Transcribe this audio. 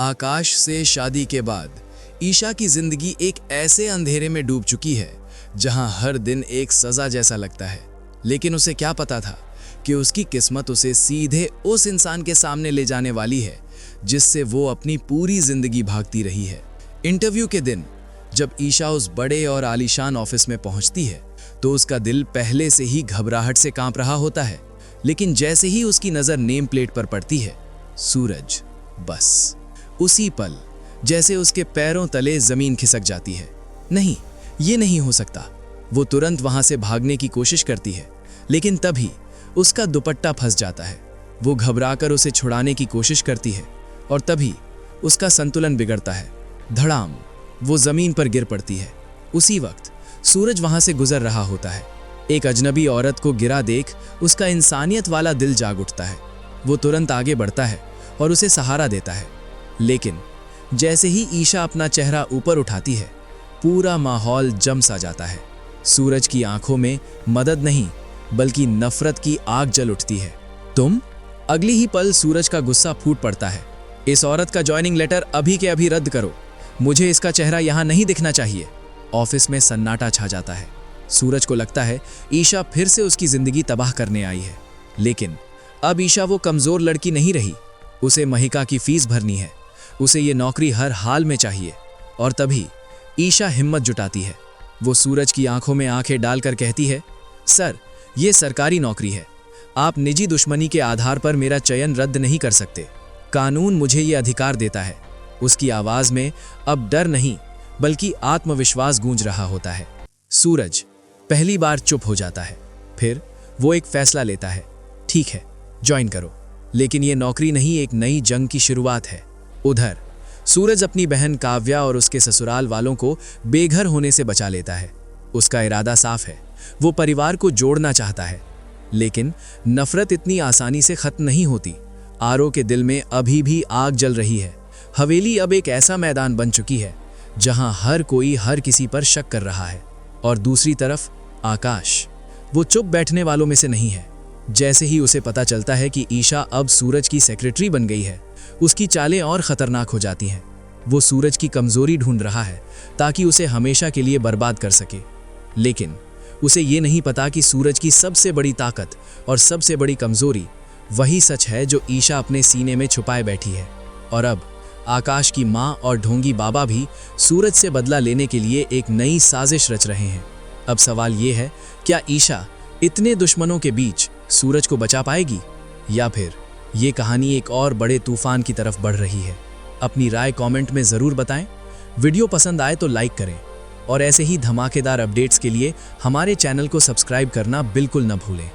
आकाश से शादी के बाद ईशा की जिंदगी एक ऐसे अंधेरे में डूब चुकी है जहां हर दिन एक सजा जैसा लगता है। लेकिन उसे क्या पता था कि उसकी किस्मत उसे सीधे उस इंसान के सामने ले जाने वाली है जिससे वो अपनी पूरी जिंदगी भागती रही है। इंटरव्यू के दिन जब ईशा उस बड़े और आलीशान ऑफिस में पहुंचती है तो उसका दिल पहले से ही घबराहट से कांप रहा होता है। लेकिन जैसे ही उसकी नजर नेम प्लेट पर पड़ती है, सूरज, बस उसी पल जैसे उसके पैरों तले जमीन खिसक जाती है। नहीं, ये नहीं हो सकता। वो तुरंत वहां से भागने की कोशिश करती है, लेकिन तभी उसका दुपट्टा फंस जाता है। वो घबराकर उसे छुड़ाने की कोशिश करती है और तभी उसका संतुलन बिगड़ता है। धड़ाम, वो जमीन पर गिर पड़ती है। उसी वक्त सूरज वहां से गुजर रहा होता है। एक अजनबी औरत को गिरा देख उसका इंसानियत वाला दिल जाग उठता है। वो तुरंत आगे बढ़ता है और उसे सहारा देता है। लेकिन जैसे ही ईशा अपना चेहरा ऊपर उठाती है, पूरा माहौल जम सा जाता है। सूरज की आंखों में मदद नहीं बल्कि नफरत की आग जल उठती है। तुम? अगली ही पल सूरज का गुस्सा फूट पड़ता है। इस औरत का ज्वाइनिंग लेटर अभी के अभी रद्द करो। मुझे इसका चेहरा यहां नहीं दिखना चाहिए। ऑफिस में सन्नाटा छा जाता है। सूरज को लगता है ईशा फिर से उसकी जिंदगी तबाह करने आई है। लेकिन अब ईशा वो कमजोर लड़की नहीं रही। उसे महिका की फीस भरनी है। उसे ये नौकरी हर हाल में चाहिए। और तभी ईशा हिम्मत जुटाती है। वो सूरज की आंखों में आंखें डालकर कहती है, सर, ये सरकारी नौकरी है। आप निजी दुश्मनी के आधार पर मेरा चयन रद्द नहीं कर सकते। कानून मुझे ये अधिकार देता है। उसकी आवाज में अब डर नहीं बल्कि आत्मविश्वास गूंज रहा होता है। सूरज पहली बार चुप हो जाता है। फिर वो एक फैसला लेता है, ठीक है, ज्वाइन करो। लेकिन ये नौकरी नहीं, एक नई जंग की शुरुआत है। उधर सूरज अपनी बहन काव्या और उसके ससुराल वालों को बेघर होने से बचा लेता है। उसका इरादा साफ है, वो परिवार को जोड़ना चाहता है। लेकिन नफरत इतनी आसानी से खत्म नहीं होती। आरो के दिल में अभी भी आग जल रही है। हवेली अब एक ऐसा मैदान बन चुकी है जहां हर कोई हर किसी पर शक कर रहा है। और दूसरी तरफ आकाश, वो चुप बैठने वालों में से नहीं है। जैसे ही उसे पता चलता है कि ईशा अब सूरज की सेक्रेटरी बन गई है, उसकी चालें और खतरनाक हो जाती हैं। वो सूरज की कमजोरी ढूंढ रहा है ताकि उसे हमेशा के लिए बर्बाद कर सके। लेकिन उसे ये नहीं पता कि सूरज की सबसे बड़ी ताकत और सबसे बड़ी कमजोरी वही सच है जो ईशा अपने सीने में छुपाए बैठी है। और अब आकाश की माँ और ढोंगी बाबा भी सूरज से बदला लेने के लिए एक नई साजिश रच रहे हैं। अब सवाल ये है, क्या ईशा इतने दुश्मनों के बीच सूरज को बचा पाएगी, या फिर ये कहानी एक और बड़े तूफान की तरफ बढ़ रही है? अपनी राय कमेंट में ज़रूर बताएं। वीडियो पसंद आए तो लाइक करें और ऐसे ही धमाकेदार अपडेट्स के लिए हमारे चैनल को सब्सक्राइब करना बिल्कुल न भूलें।